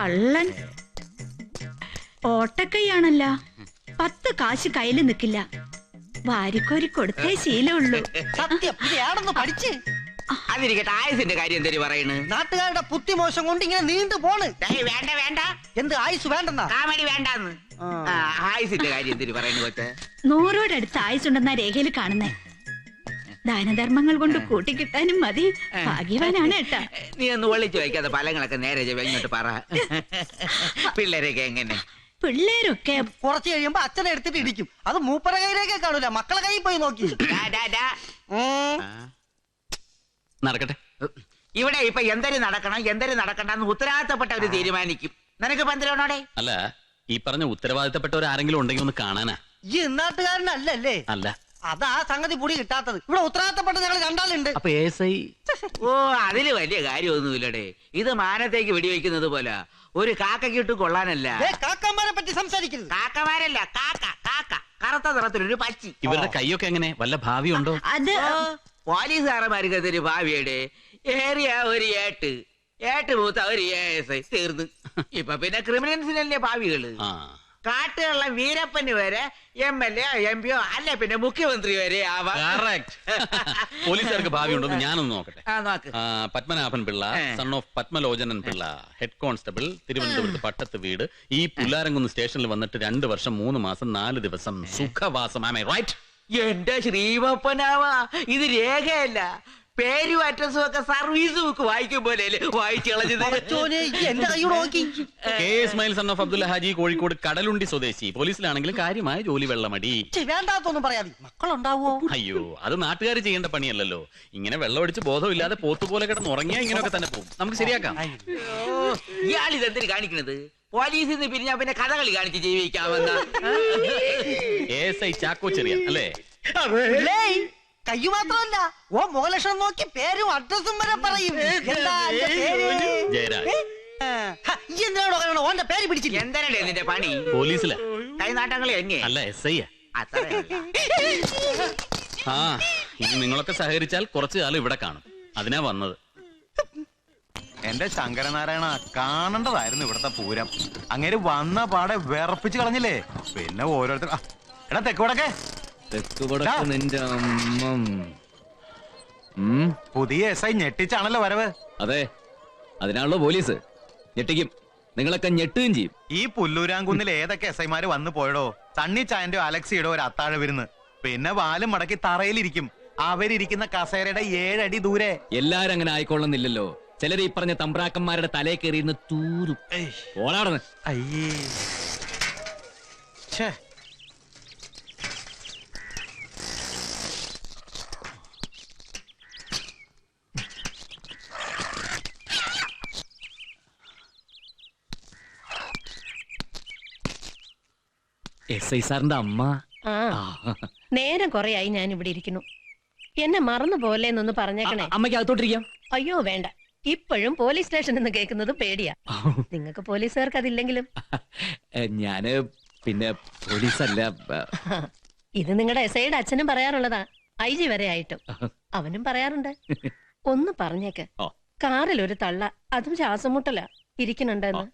കള്ളൻ ഓട്ടക്കൈയാണല്ല. 10 കാശ് കയ്യില് നിക്കില്ല. വാരിക്കോരി കൊടുത്തേ ശീലമുള്ളൂ. സത്യം ഇതാണെന്ന് പഠിച്ച്. അതിരിക്കട്ടെ, ആയുസിന്റെ കാര്യം എന്തൊരു പറയണ്? നാട്ടുകാരുടെ ബുദ്ധിമോശം കൊണ്ട് ഇങ്ങനെ നീണ്ടു പോണ്. വേണ്ട വേണ്ട, എന്ത് ആയുസ് വേണ്ടെന്നാ? കാമഡി വേണ്ടെന്ന്. ആയുസിന്റെ കാര്യം എന്തൊരു പറയണ് കൊച്ചെ? 100 ആയുസുണ്ടെന്ന രേഖയിൽ കാണുന്നേ. ദാനധർമ്മങ്ങൾ കൊണ്ട് കൂട്ടിക്കിട്ടാനും മതി. ഭാഗ്യവാനാണ് ഏട്ടാ. നീ ഒന്ന് ഒളിച്ചു വയ്ക്കാതെ ഫലങ്ങളൊക്കെ നേരെ ഇങ്ങോട്ട് പറ. പിള്ളേരൊക്കെ എങ്ങനെ? പിള്ളേരൊക്കെ കുറച്ച് കഴിയുമ്പോ അച്ഛനെ എടുത്തിട്ട് ഇടിക്കും. അത് മൂപ്പര കയ്യിലേക്കേ കാണൂല, മക്കളെ കയ്യിൽ പോയി നോക്കി. നടക്കട്ടെ. ഇവിടെ ഇപ്പൊ എന്തൊരു നടക്കണം എന്തൊരു നടക്കണ്ടെന്ന് ഉത്തരവാദിത്തപ്പെട്ടവര് തീരുമാനിക്കും. നിനക്ക് പന്തിരണോടെ? അല്ല, ഈ പറഞ്ഞ ഉത്തരവാദിത്തപ്പെട്ടവർ ആരെങ്കിലും ഉണ്ടെങ്കിൽ ഒന്ന് കാണാനാ. ഈ നാട്ടുകാരനല്ലേ? അല്ല, അതാ സംഗതി പൊടി കിട്ടാത്തത്. ഇവിടെ ഉത്തരവാദിത്തപ്പെട്ട ഞങ്ങൾ രണ്ടാളുണ്ട്. അപ്പൊ ഓ, അതില് വലിയ കാര്യമൊന്നുമില്ലടേ. ഇത് മാനത്തേക്ക് വെടിവെക്കുന്നത് പോലെ. ഒരു കാക്കക്കിട്ട് കൊള്ളാനല്ല. കാക്കമാരെ പറ്റി സംസാരിക്കുന്നത്. കാക്കമാരല്ല, കാക്ക കാക്ക. കറുത്ത നിറത്തിലൊരു പച്ചി. ഇവരുടെ കൈയൊക്കെ എങ്ങനെ? വല്ല ഭാവി ഉണ്ടോ? അത് പോലീസുകാരന്മാർക്ക് അതൊരു ഭാവിയുടെ ഏറിയ ഒരു ഏട്ട് മൂത്ത ഒരു ASI തീർന്നു. ഇപ്പൊ പിന്നെ ക്രിമിനൽസിനല്ലേ ഭാവികള്. കാട്ടുള്ള വീരപ്പന് വരെ MLA MP അല്ല പിന്നെ മുഖ്യമന്ത്രി വരെ ആവാം. പോലീസുകാർക്ക് ഭാവി ഉണ്ടോ ഞാനൊന്ന് നോക്കട്ടെ. നോക്ക്. Padmanabhan Pillai, son of Padmalochanan Pillai, head constable, തിരുവനന്തപുരത്ത് പട്ടത്ത് വീട്. ഈ പുല്ലാരംകുന്ന് സ്റ്റേഷനിൽ വന്നിട്ട് 2 വർഷം 3 മാസം 4 ദിവസം സുഖവാസം. ആമേ റൈറ്റ്? എന്റെ ശ്രീമപ്പനാവാ, ഇത് രേഖയല്ല. പേരും അഡ്രസ്സും ഒക്കെ സർവീസ് ബുക്ക് വായിക്കും പോലെ വായിച്ചു കളഞ്ഞത്. K Ismail son of Abdul Haji, Kozhikode Kadalundi സ്വദേശി. പോലീസിലാണെങ്കിലും കാര്യമായ ജോലി വെള്ളമടി. വേണ്ടാത്തൊന്നും പറയാതെ മക്കളുണ്ടാവോ? അയ്യോ, അത് നാട്ടുകാർ ചെയ്യേണ്ട പണിയല്ലല്ലോ. ഇങ്ങനെ വെള്ളമടിച്ച് ബോധമില്ലാതെ പോത്തുപോലെ കിടന്ന് ഉറങ്ങിയാ ഇങ്ങനെയൊക്കെ തന്നെ പോകും. നമുക്ക് ശരിയാക്കാം. ഇയാളിതെന്തിന് കാണിക്കണത്? പോലീസിൽ നിന്ന് പിരിഞ്ഞാ പിന്നെ കഥകളി കാണിച്ച് ജീവിക്കാമെന്ന ASI ചാക്കോ ചെറിയ അല്ലേ? കയ്യു മാത്രമല്ല, ഓ മുഖലക്ഷണം നോക്കി പേരും അഡ്രസ്സും വരെ പറയും. ജയരാജ്. ഓന്റെ പേര് പിടിച്ചില്ല. എന്തരല്ലേ നിന്റെ പണി? പോലീസിലാ. കൈനാട്ടങ്ങളെ എന്നെ അല്ല, SI. ആ, ഇനി നിങ്ങളൊക്കെ സഹകരിച്ചാൽ കുറച്ചു കാലം ഇവിടെ കാണും. അതിനാ വന്നത്. എന്റെ ശങ്കരനാരായണ, കാണേണ്ടതായിരുന്നു ഇവിടത്തെ പൂരം. അങ്ങനെ വന്ന പാടെ വിറപ്പിച്ച് കളഞ്ഞില്ലേ. പിന്നെ ഓരോരുത്തർ എടാ തെക്കുവടക്കെ നിന്റെ പുതിയ SI ഞെട്ടിച്ചാണല്ലോ വരവ്. അതെ, അതിനാണല്ലോ പോലീസ്. ഞെട്ടിക്കും, നിങ്ങളൊക്കെ ഞെട്ടുകയും ചെയ്യും. ഈ പുല്ലൂരാങ്കുന്നിൽ ഏതൊക്കെ SIമാര് വന്നു പോയടോ. സണ്ണിച്ചായന്റെയോ അലക്സിയുടെയോ ഒരു അത്താഴ വിരുന്ന്. പിന്നെ വാലും മടക്കി തറയിലിരിക്കും. അവരിയ്ക്കുന്ന കസേരയുടെ 7 അടി ദൂരെ. എല്ലാരും അങ്ങനെ ആയിക്കൊള്ളുന്നില്ലല്ലോ. ചിലർ ഈ പറഞ്ഞ തമ്പ്രാക്കന്മാരുടെ തലേ കയറിയുന്ന തൂരും. ഓടാടന്ന്. അയ്യേ, SI സാറിന്റെ അമ്മ. നേരം കൊറേയായി ഞാൻ ഇവിടെ ഇരിക്കുന്നു. എന്നെ മറന്നു പോലെ എന്നൊന്ന് പറഞ്ഞേക്കണേ. അമ്മയ്ക്ക് അകത്തോട്ടിരിക്കാം. അയ്യോ വേണ്ട, ഇപ്പോഴും പോലീസ് സ്റ്റേഷൻ എന്ന് കേൾക്കുന്നത് പേടിയാ. നിങ്ങൾക്ക് പോലീസുകാർക്ക് അതില്ലെങ്കിലും. ഞാന് പിന്നെ പോലീസല്ല. ഇത് നിങ്ങളുടെ SIയുടെ അച്ഛനും പറയാറുള്ളതാ. IG വരെ ആയിട്ടും അവനും പറയാറുണ്ട്. ഒന്ന് പറഞ്ഞേക്ക്, കാറിൽ ഒരു തള്ള, അതും ശ്വാസമുട്ടല ഇരിക്കുന്നുണ്ടെന്ന്.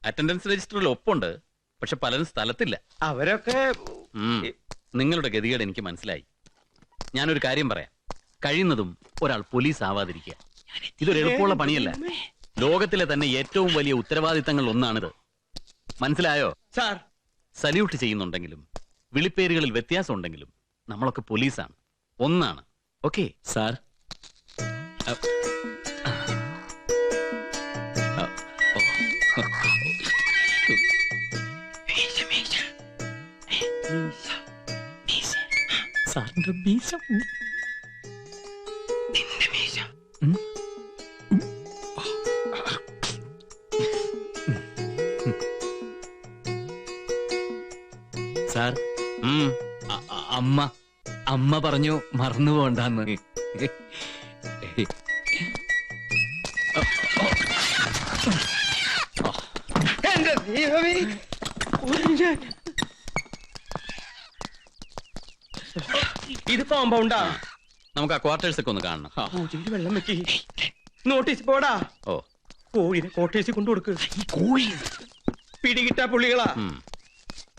അറ്റൻഡൻസ് രജിസ്റ്ററിൽ ഒപ്പുണ്ട്, പക്ഷെ പലരും സ്ഥലത്തില്ല. അവരൊക്കെ നിങ്ങളുടെ ഗതികേട് എനിക്ക് മനസ്സിലായി. ഞാനൊരു കാര്യം പറയാം. കഴിയുന്നതും ഒരാൾ പോലീസ് ആവാതിരിക്കുക. ഇതൊരു എളുപ്പമുള്ള പണിയല്ല. ലോകത്തിലെ തന്നെ ഏറ്റവും വലിയ ഉത്തരവാദിത്തങ്ങൾ ഒന്നാണിത്. മനസ്സിലായോ? സാർ, സല്യൂട്ട് ചെയ്യുന്നുണ്ടെങ്കിലും വിളിപ്പേരുകളിൽ വ്യത്യാസം ഉണ്ടെങ്കിലും നമ്മളൊക്കെ പോലീസാണ്, ഒന്നാണ്. Okay sir? സാറിന്റെ മീശ. നിന്റെ മീശ. സാർ, അമ്മ പറഞ്ഞു മറന്നു പോണ്ടെന്ന്. എന്റെ ദൈവമേ, ഇത് കോമ്പൗണ്ടാ. നമുക്ക് ആ ക്വാർട്ടേഴ്സ് ഒക്കെ ഒന്ന് കാണണം. പൂജയിൽ വെള്ളം വെക്കി. നോട്ടീസ് പോടാ. ഓ കോഴിനെ കോട്ടേഴ്സിൽ കൊണ്ടു കൊടുക്ക്. പിടികിട്ടാ പുള്ളികളാ.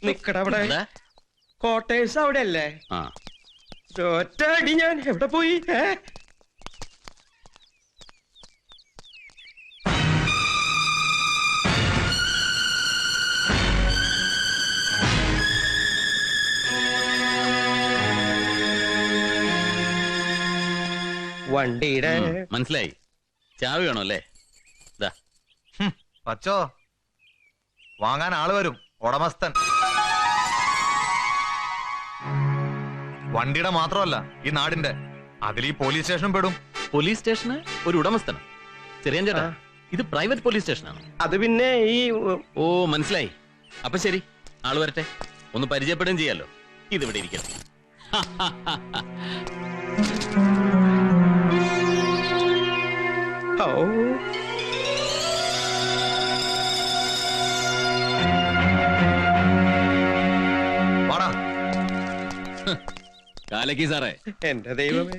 നിക്കട അവിടെ. കോട്ടേഴ്സ് അവിടെ അല്ലേ? ഒറ്റ അടി ഞാൻ എവിടെ പോയി? വണ്ടിയുടെ മനസ്സിലായി. ചാവി വേണോ അല്ലേ? പച്ചോ വാങ്ങാൻ ആള് വരും. ഉടമസ്ഥൻ. വണ്ടിയുടെ മാത്രമല്ല, ഈ നാടിന്റെ. അതിൽ ഈ പോലീസ് സ്റ്റേഷനും പെടും. പോലീസ് സ്റ്റേഷന് ഒരു ഉടമസ്ഥനം? ചെറിയ ചേട്ടാ, ഇത് പ്രൈവറ്റ് പോലീസ് സ്റ്റേഷനാണ്. അത് പിന്നെ ഈ ഓ മനസ്സിലായി. അപ്പൊ ശരി, ആള് വരട്ടെ. ഒന്ന് പരിചയപ്പെടുകയും ചെയ്യാലോ. ഇതിവിടെ ഇരിക്കട്ടെ. കാലക്കി സാറേ. എന്റെ ദൈവമേ.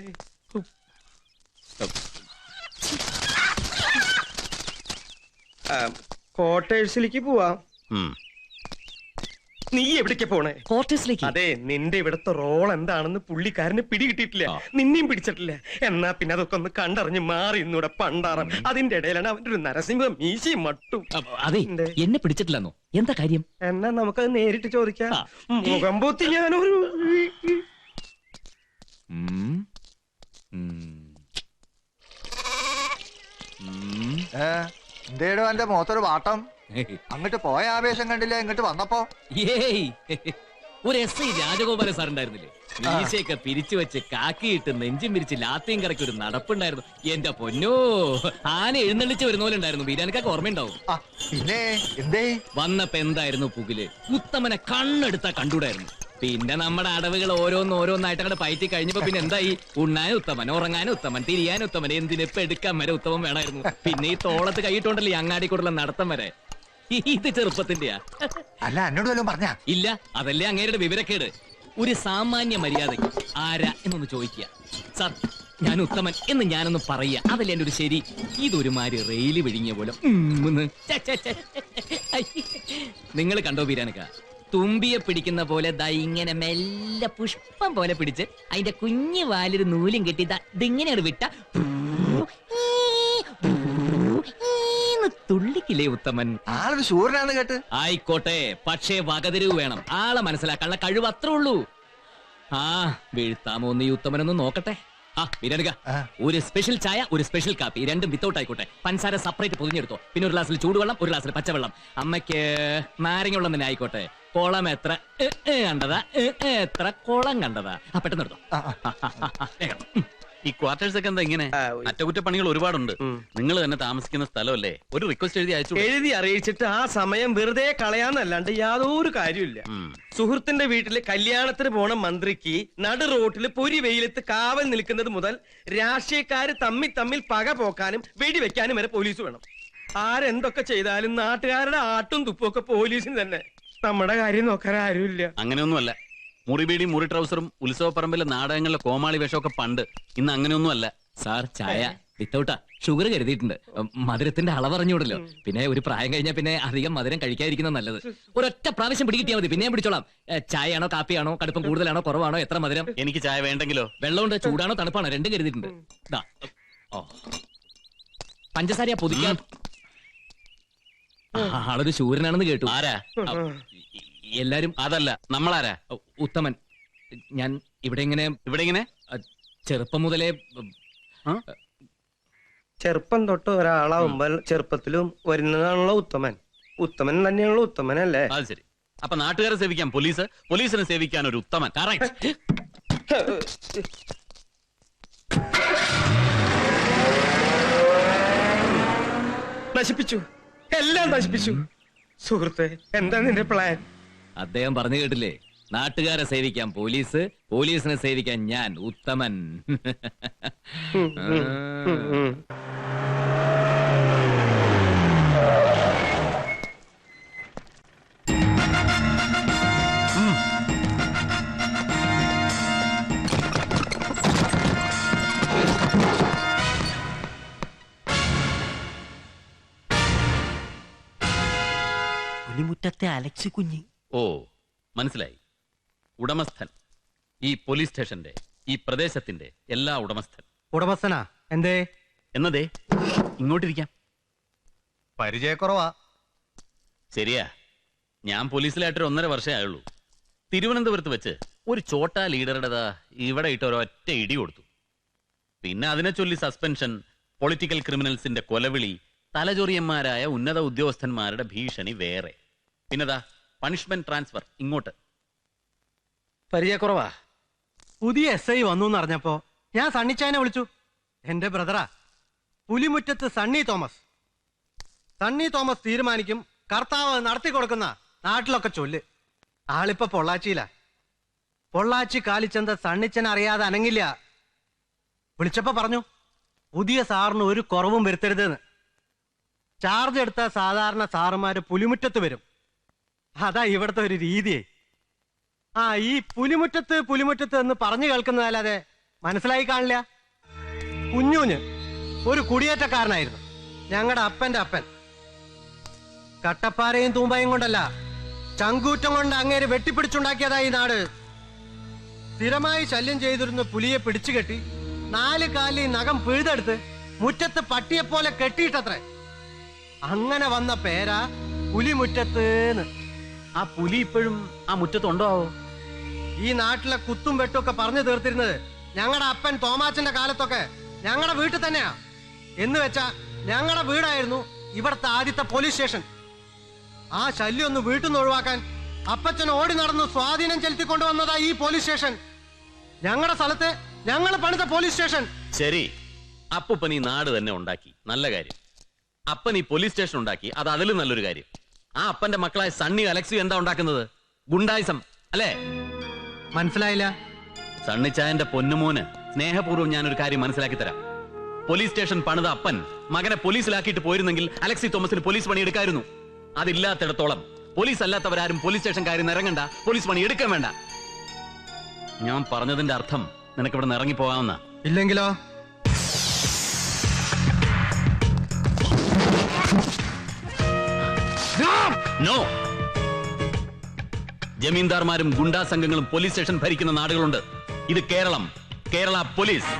ക്വാർട്ടേഴ്സിലേക്ക് പോവാം. നീ എവിടേക്ക് പോണേ? ക്വാർട്ടേഴ്സിലേക്ക്. അതെ, നിന്റെ ഇവിടുത്തെ റോൾ എന്താണെന്ന് പുള്ളിക്കാരന് പിടികിട്ടിട്ടില്ല. നിന്നെയും പിടിച്ചിട്ടില്ല. എന്നാ പിന്നെ അതൊക്കെ ഒന്ന് കണ്ടറിഞ്ഞ് മാറി ഇന്നൂടെ പണ്ടാറം. അതിന്റെ ഇടയിലാണ് അവന്റെ ഒരു നരസിംഹ മീശയും മട്ടും. അതെ, എന്നെ പിടിച്ചിട്ടില്ലെന്നോ? എന്താ കാര്യം? എന്നാ നമുക്കത് നേരിട്ട് ചോദിക്കാം. മുഖം പൂത്തി ഞാനൊരു എന്തേടോ എന്റെ മുഖത്തൊരു വാട്ടം? അങ്ങോട്ട് പോയ ആവേശം കണ്ടില്ല ഇങ്ങോട്ട് വന്നപ്പോ? ഏയ്, ഒരു SI രാജഗോപാല സാർ ഉണ്ടായിരുന്നില്ലേ? മീശയൊക്കെ പിരിച്ചു വെച്ച് കാക്കിയിട്ട് നെഞ്ചും പിരിച്ച് ലാത്തിയും കറക്കി ഒരു നടപ്പുണ്ടായിരുന്നു. എന്റെ പൊന്നോ, ആന എഴുന്നള്ളിച്ച് വരുന്ന പോലെ ഉണ്ടായിരുന്നു. ബീരാനൊക്കെ ഓർമ്മയുണ്ടാവും. പിന്നെ എന്തേ വന്നപ്പോ എന്തായിരുന്നു പുകില്? ഉത്തമനെ കണ്ണെടുത്താ കണ്ടൂടായിരുന്നു. പിന്നെ നമ്മുടെ അടവുകൾ ഓരോന്നായിട്ട് അങ്ങോട്ട് പയറ്റി കഴിഞ്ഞപ്പോ പിന്നെ എന്തായി? ഉണ്ണാൻ ഉത്തമൻ, ഉറങ്ങാൻ ഉത്തമൻ, തിരിയാൻ ഉത്തമൻ, എന്തിനിപ്പൊ എടുക്കാൻ വരെ ഉത്തമൻ വേണമായിരുന്നു. പിന്നെ ഈ തോളത്ത് കൈയിട്ടുണ്ടല്ലോ ഈ അങ്ങാടി കൂടുള്ള നടത്തം വരെ. ഇത് ചെറുപ്പത്തിന്റെയാ. അല്ല, എന്നോട് വല്ലതും പറഞ്ഞ? ഇല്ല, അതല്ലേ അങ്ങേരുടെ വിവരക്കേട്. ഒരു സാമാന്യ മര്യാദയ്ക്ക് ആരാ എന്നൊന്ന് ചോദിക്കുക. സാർ, ഞാൻ ഉത്തമൻ എന്ന് ഞാനൊന്ന് പറയാ, അതല്ലേ എന്റെ ഒരു ശരി. ഇതൊരുമാതിരി റെയില് വിഴുങ്ങിയ പോലെ. നിങ്ങൾ കണ്ടോ ബീരാനക്ക? തുമ്പിയെ പിടിക്കുന്ന പോലെ ദാ ഇങ്ങനെ മെല്ലെ പുഷ്പം പോലെ പിടിച്ച് അതിന്റെ കുഞ്ഞു വാലൊരു നൂലും കെട്ടി ഇതിങ്ങനെയാണ് വിട്ട തുള്ളിക്കില്ലേ ഉത്തമൻ? ആളൊരു ശൂരനാന്ന് കേട്ട്. ആയിക്കോട്ടെ, പക്ഷേ വകതിരിവ് വേണം. ആളെ മനസ്സിലാക്കാനുള്ള കഴിവ് അത്രേ ഉള്ളൂ. വീഴ്ത്താമോ നീ ഉത്തമനൊന്ന് നോക്കട്ടെ. ബീരാനിക, ഒരു സ്പെഷ്യൽ ചായ, ഒരു സ്പെഷ്യൽ കാപ്പി, രണ്ടും വിത്തൗട്ട് ആയിക്കോട്ടെ. പഞ്ചസാര സെപ്പറേറ്റ് പൊതിഞ്ഞെടുത്തോ. പിന്നെ ഒരു ഗ്ലാസ്സിൽ ചൂടുവെള്ളം, ഒരു ഗ്ലാസ്സിൽ പച്ചവെള്ളം. അമ്മയ്ക്ക് നാരങ്ങ വെള്ളം തന്നെ ആയിക്കോട്ടെ. കുളം എത്ര കണ്ടതാ? എത്ര കുളം കണ്ടതാ? പെട്ടെന്ന് എടുത്തോ. ഈ ക്വാർട്ടേഴ്സ് ഒക്കെ എന്താ ഇങ്ങനെ? അറ്റകുറ്റപ്പണികൾ ഒരുപാടുണ്ട്. നിങ്ങൾ തന്നെ താമസിക്കുന്ന സ്ഥലമല്ലേ? ഒരു റിക്വസ്റ്റ് എഴുതി അയച്ചു. എഴുതി അറിയിച്ചിട്ട് ആ സമയം വെറുതെ കളയാന്നല്ലാണ്ട് യാതൊരു കാര്യമില്ല. സുഹൃത്തിന്റെ വീട്ടില് കല്യാണത്തിന് പോണ മന്ത്രിക്ക് നടു റോട്ടില് പൊരി വെയിലത്ത് കാവൽ നിൽക്കുന്നത് മുതൽ രാഷ്ട്രീയക്കാര് തമ്മിൽ പക പോക്കാനും വെടിവെക്കാനും വരെ പോലീസ് വേണം. ആരെന്തൊക്കെ ചെയ്താലും നാട്ടുകാരുടെ ആട്ടും തുപ്പും ഒക്കെ പോലീസിന് തന്നെ. നമ്മുടെ കാര്യം നോക്കാൻ ആരുമില്ല. അങ്ങനെയൊന്നുമല്ല. മുറിബീടി, മുറി ട്രൗസറും ഉത്സവപ്പറമ്പിലെ നാടകങ്ങളിലെ കോമാളി വേഷമൊക്കെ പണ്ട്. ഇന്ന് അങ്ങനെയൊന്നുമല്ല. സാർ, ചായ വിത്തൗട്ടാ. ഷുഗർ കരുതിയിട്ടുണ്ട്. മധുരത്തിന്റെ അളവറിഞ്ഞൂടല്ലോ. പിന്നെ ഒരു പ്രായം കഴിഞ്ഞാൽ പിന്നെ അധികം മധുരം കഴിക്കാതിരിക്കുന്ന നല്ലത്. ഒരൊറ്റ പ്രാവശ്യം പിടികിട്ടിയാൽ മതി, പിന്നെ ഞാൻ പിടിച്ചോളാം. ചായയാണോ കാപ്പിയാണോ, കടുപ്പം കൂടുതലാണോ കുറവാണോ, എത്ര മധുരം? എനിക്ക് ചായ വേണ്ടെങ്കിലോ? വെള്ളമുണ്ട്, ചൂടാണോ തണുപ്പാണോ, രണ്ടും കരുതിയിട്ടുണ്ട്. പഞ്ചസാരയാ പൊതിക്കാൻ. ആളൊരു ശൂരനാണെന്ന് കേട്ടു. ആരാ? എല്ലാരും. അതല്ല, നമ്മളാരാ? ഉത്തമൻ. ഞാൻ ഇവിടെ ഇങ്ങനെ ചെറുപ്പം മുതലേ ചെറുപ്പം തൊട്ട് ഒരാളാവുമ്പോൾ ചെറുപ്പത്തിലും വരുന്നതാണല്ലോ ഉത്തമൻ. ഉത്തമൻ തന്നെയാണല്ലോ ഉത്തമനല്ലേ? അത് ശരി. അപ്പൊ നാട്ടുകാരെ സേവിക്കാൻ പോലീസ്, പോലീസിനെ സേവിക്കാൻ ഒരു ഉത്തമൻ. നശിപ്പിച്ചു, എല്ലാം നശിപ്പിച്ചു. സുഹൃത്തെ, എന്താ നിന്റെ പ്ലാൻ? അദ്ദേഹം പറഞ്ഞു കേട്ടില്ലേ? നാട്ടുകാരെ സേവിക്കാൻ പോലീസ്, പോലീസിനെ സേവിക്കാൻ ഞാൻ ഉത്തമൻ. പുലിമുറ്റത്തെ അലക്സി കുഞ്ഞ്. ഓ, മനസ്സിലായി. ഉടമസ്ഥൻ, ഈ പോലീസ് സ്റ്റേഷന്റെ, ഈ പ്രദേശത്തിന്റെ എല്ലാ ഉടമസ്ഥൻ. ഉടമസ്ഥനാ? എന്തേ? എന്നതേ ഇങ്ങോട്ടിരിക്കാം. പരിചയക്കുറവാ. ശരിയാ, ഞാൻ പോലീസിലായിട്ടൊരു 1.5 വർഷമേ ആയുള്ളൂ. തിരുവനന്തപുരത്ത് വെച്ച് ഒരു ചോട്ടാ ലീഡറുടേതാ ഇവിടെ ഇട്ട് ഒരൊറ്റ ഇടി കൊടുത്തു. പിന്നെ അതിനെ ചൊല്ലി സസ്പെൻഷൻ, പൊളിറ്റിക്കൽ ക്രിമിനൽസിന്റെ കൊലവിളി, തലചൊറിയന്മാരായ ഉന്നത ഉദ്യോഗസ്ഥന്മാരുടെ ഭീഷണി വേറെ. പിന്നെതാ പണിഷ്മെന്റ് ട്രാൻസ്ഫർ ഇങ്ങോട്ട്. പരിചയക്കുറവാ. പുതിയ SI വന്നു എന്നറിഞ്ഞപ്പോ ഞാൻ സണ്ണിച്ചായനെ വിളിച്ചു. എന്റെ ബ്രദറാ, പുലിമുറ്റത്ത് സണ്ണി തോമസ്. സണ്ണി തോമസ് തീരുമാനിക്കും, കർത്താവ് നടത്തി കൊടുക്കുന്ന നാട്ടിലൊക്കെ ചൊല്ല്. ആളിപ്പോ പൊള്ളാച്ചിയിലാ. പൊള്ളാച്ചി കാലിച്ചന്ത സണ്ണിച്ചൻ അറിയാതെ അനങ്ങില്ല. വിളിച്ചപ്പോ പറഞ്ഞു, പുതിയ സാറിന് ഒരു കുറവും വരുത്തരുതെന്ന്. ചാർജ് എടുത്ത സാധാരണ സാറുമാര് പുലിമുറ്റത്ത് വരും. അതാ ഇവിടുത്തെ ഒരു രീതിയെ. ഈ പുലിമുറ്റത്ത് പുലിമുറ്റത്ത് എന്ന് പറഞ്ഞു കേൾക്കുന്നതല്ലാതെ മനസ്സിലായി കാണില്ല. കുഞ്ഞൂഞ്ഞ് ഒരു കുടിയേറ്റക്കാരനായിരുന്നു, ഞങ്ങളുടെ അപ്പന്റെ അപ്പൻ. കട്ടപ്പാരയും തൂമ്പയും കൊണ്ടല്ല, ചങ്കൂറ്റം കൊണ്ട് അങ്ങേര് വെട്ടിപ്പിടിച്ചുണ്ടാക്കിയതാ ഈ നാട്. സ്ഥിരമായി ശല്യം ചെയ്തിരുന്ന പുലിയെ പിടിച്ചുകെട്ടി 4 കാലിൽ നഖം പിഴുതെടുത്ത് മുറ്റത്ത് പട്ടിയെപ്പോലെ കെട്ടിയിട്ടത്രേ. അങ്ങനെ വന്ന പേരാ പുലിമുറ്റത്ത്. ആ പുലി ഇപ്പോഴും ആ മുറ്റത്തുണ്ടോ? ഈ നാട്ടിലെ കുത്തും വെട്ടുമൊക്കെ പറഞ്ഞു തീർത്തിരുന്നത് ഞങ്ങളുടെ അപ്പൻ തോമാച്ചന്റെ കാലത്തൊക്കെ ഞങ്ങളുടെ വീട്ടിൽ തന്നെയാ. എന്ന് വെച്ചാ ഞങ്ങളുടെ വീടായിരുന്നു ഇവിടുത്തെ ആദ്യത്തെ പോലീസ് സ്റ്റേഷൻ. ആ ശല്യം ഒന്ന് വീട്ടിൽ നിന്ന് ഒഴിവാക്കാൻ അപ്പച്ചൻ ഓടി നടന്ന് സ്വാധീനം ചെലുത്തിക്കൊണ്ടുവന്നതാ ഈ പോലീസ് സ്റ്റേഷൻ. ഞങ്ങളുടെ സ്ഥലത്ത് ഞങ്ങൾ പണിത പോലീസ് സ്റ്റേഷൻ. ശരി, അപ്പൻ ഈ നാട് തന്നെ ഉണ്ടാക്കി, നല്ല കാര്യം. അപ്പൻ ഈ പോലീസ് സ്റ്റേഷൻ ഉണ്ടാക്കി, അത് അതിലും നല്ലൊരു കാര്യം. ആ അപ്പന്റെ മക്കളായ സണ്ണി അലക്സിയും എന്താ ഉണ്ടാക്കുന്നത്? ഗുണ്ടായിസം അല്ലേ? മനസ്സിലായില്ല. സണ്ണിച്ചായന്റെ പൊന്നുമോന് സ്നേഹപൂർവ്വം ഞാനൊരു കാര്യം മനസ്സിലാക്കി തരാം. പോലീസ് സ്റ്റേഷൻ പണിത അപ്പൻ മകനെ പോലീസിലാക്കിയിട്ട് പോയിരുന്നെങ്കിൽ അലക്സി തോമസിന് പോലീസ് പണി എടുക്കായിരുന്നു. അതില്ലാത്തിടത്തോളം പോലീസ് അല്ലാത്തവരാരും പോലീസ് സ്റ്റേഷൻ കാര്യം ഇറങ്ങണ്ട, പോലീസ് പണി എടുക്കാൻ വേണ്ട. ഞാൻ പറഞ്ഞതിന്റെ അർത്ഥം നിനക്ക് ഇവിടെ നിന്ന് ഇറങ്ങി പോകാമെന്ന. ഇല്ലെങ്കിലോ? നോ. ജമീന്ദാർമാരും ഗുണ്ടാ സംഘങ്ങളും പോലീസ് സ്റ്റേഷൻ ഭരിക്കുന്ന നാടുകളുണ്ട്. ഇത് കേരളം, കേരള പോലീസ്.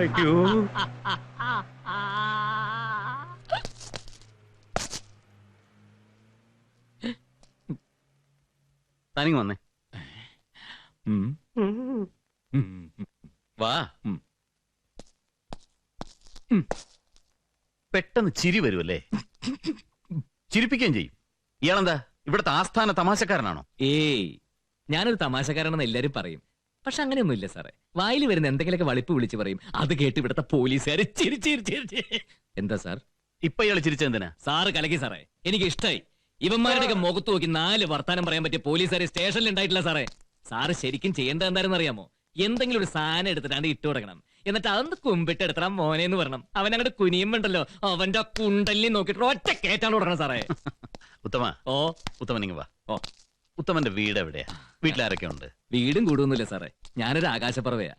അയ്യോ, താനിങ് വന്നേ. വാ. പെട്ടെന്ന് ചിരി വരുമല്ലേ? ചിരിപ്പിക്കുകയും ചെയ്യും. ഇയാളെന്താ ഇവിടുത്തെ ആസ്ഥാന തമാശക്കാരനാണോ? ഏയ്, ഞാനൊരു തമാശക്കാരനെന്ന് എല്ലാരും പറയും. പക്ഷെ അങ്ങനെയൊന്നുമില്ല സാറേ. വായിൽ വരുന്ന എന്തെങ്കിലുമൊക്കെ വളിപ്പ് വിളിച്ച് പറയും. അത് കേട്ട് ഇവിടുത്തെ പോലീസുകാര് ചിരി ചിരി ചിരി. എന്താ സാർ ഇപ്പൊ ഇയാൾ ചിരിച്ചെന്തിനാ? സാറ് കലക്കി സാറേ, എനിക്ക് ഇഷ്ടായി. ഇവന്മാരുടെയൊക്കെ മുഖത്ത് നോക്കി 4 വർത്താനം പറയാൻ പറ്റിയ പോലീസുകാരെ സ്റ്റേഷനിൽ ഉണ്ടായിട്ടില്ല സാറേ. സാറ് ശരിക്കും ചെയ്യേണ്ടത് എന്താണെന്ന് അറിയാമോ? എന്തെങ്കിലും ഒരു സാധനം എടുത്തിട്ടാണ്ട് ഇട്ട് കൊടുക്കണം. എന്നിട്ട് അതൊന്ന് കുമ്പിട്ട് എടുത്താ മോനെന്ന് പറയണം. അവൻ അങ്ങോട്ട് കുനിയുമ്പോണ്ടല്ലോ, അവന്റെ കുണ്ടലിൽ നോക്കിട്ട് ഒറ്റ കേറ്റാണ് കൊടുക്കണം സാറേ. ഉത്തമ. ഓ ഉത്തമൻ ഇങ്ങ് വാ. ഓ, ഉത്തമന്റെ വീട് എവിടെയാ? വീട്ടിലാരൊക്കെ ഉണ്ട്? വീടും കൂടുന്നില്ല സാറേ. ഞാനൊരു ആകാശപ്പറവയാ.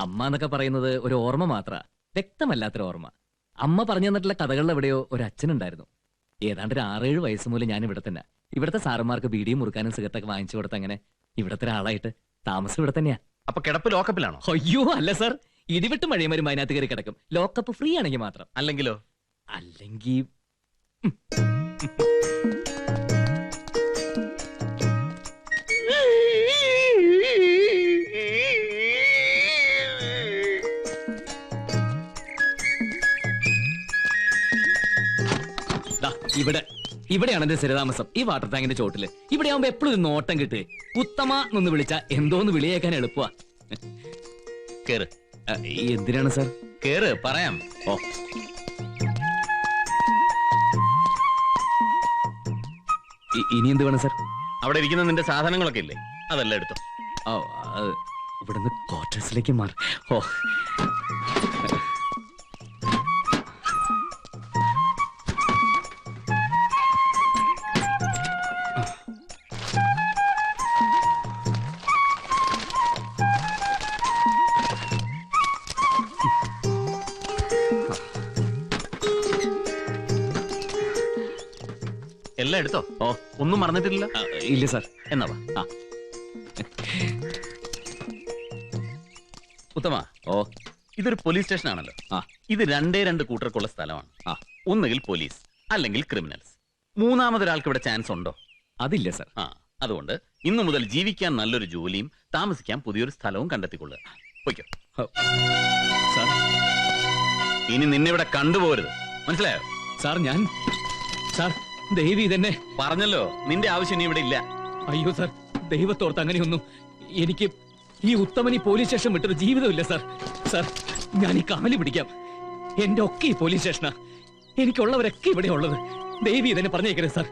അമ്മ എന്നൊക്കെ പറയുന്നത് ഒരു ഓർമ്മ മാത്ര, വ്യക്തമല്ലാത്തൊരു ഓർമ്മ. അമ്മ പറഞ്ഞു തന്നിട്ടുള്ള കഥകളിൽ എവിടെയോ ഒരു അച്ഛനുണ്ടായിരുന്നു. ഏതാണ്ട് ഒരു 6-7 വയസ്സ് മുതൽ ഞാൻ ഇവിടെ തന്നെ. ഇവിടുത്തെ സാറന്മാർക്ക് ബീഡിയും മുറുക്കാനും സിഗരറ്റൊക്കെ വാങ്ങിച്ചു കൊടുത്ത് അങ്ങനെ ഇവിടത്തെ ഒരാളായിട്ട് താമസം ഇവിടെ തന്നെയാ. അപ്പൊ കിടപ്പ് ലോക്കപ്പിലാണോ? അയ്യോ അല്ല സാർ, ഇടിവിട്ട് മഴയും വരും അതിനകത്ത് കയറി കിടക്കും. ലോക്കപ്പ് ഫ്രീ ആണെങ്കിൽ മാത്രം. അല്ലെങ്കിലോ? അല്ലെങ്കിൽ ഇവിടെയാണ് എന്റെ സ്ഥിരതാമസം. ഈ വാട്ടർ ടാങ്കിന്റെ ചോട്ടില്. ഇവിടെ ആവുമ്പോ എപ്പോഴും ഒരു നോട്ടം കിട്ടുക. ഉത്തമ എന്നൊന്ന് വിളിച്ചാ എന്തോന്ന് വിളിയേക്കാൻ എളുപ്പമാ. കേറ്. എന്തിനാണ് സാർ? കേറ്, പറയാം. ഓ, ഇനി എന്ത് വേണം സാർ? അവിടെ ഇരിക്കുന്ന നിന്റെ സാധനങ്ങളൊക്കെ ഇല്ലേ, അതെല്ലാം എടുത്തോ. ഓ, ഇവിടുന്ന് ക്വാർട്ടേഴ്സിലേക്ക് മാറി. ഓ, എല്ലാം എടുത്തോ? ഓ, ഒന്നും മറന്നിട്ടില്ല? ഇല്ല സാർ. എന്നാ വാ. ആ. ഉത്തമ, ഇതൊരു പോലീസ് സ്റ്റേഷൻ ആണല്ലോ. ഇത് രണ്ട് കൂട്ടർക്കുള്ള സ്ഥലമാണ്. ഒന്നുകിൽ പോലീസ് അല്ലെങ്കിൽ ക്രിമിനൽസ്. മൂന്നാമതൊരാൾക്ക് ഇവിടെ ചാൻസ് ഉണ്ടോ? അതില്ല സാർ. അതുകൊണ്ട് ഇന്നു മുതൽ ജീവിക്കാൻ നല്ലൊരു ജോലിയും താമസിക്കാൻ പുതിയൊരു സ്ഥലവും കണ്ടെത്തിക്കൊള്ളുക. പൊയ്ക്കോ. സാർ, ഇനി നിന്നെ ഇവിടെ കണ്ടുപോകരുത്, മനസ്സിലായോ? സാർ ദൈവം ഇതെന്നെ പറഞ്ഞല്ലോ, നിന്റെ ആവശ്യം ഇനി ഇവിടെ ഇല്ല. അയ്യോ സാർ, ദൈവത്തോർത്ത് അങ്ങനെയൊന്നും. എനിക്ക് ഈ ഉത്തമനി പോലീസ് സ്റ്റേഷൻ വിട്ടൊരു ജീവിതമില്ല സാർ. സാർ, ഞാൻ ഈ കാലി പിടിക്കാം. എന്റെ ഒക്കെ ഈ പോലീസ് സ്റ്റേഷനാ. എനിക്കുള്ളവരൊക്കെ ഇവിടെ ഉള്ളത്. ദൈവം ഇതെന്നെ പറഞ്ഞേക്കരുത് സാർ.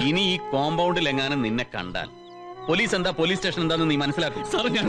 ഇനി ഈ കോമ്പൗണ്ടിൽ എങ്ങാനും നിന്നെ കണ്ടാൽ പോലീസ് സ്റ്റേഷൻ എന്താന്ന് നീ മനസ്സിലാക്കും. സാർ, ഞാൻ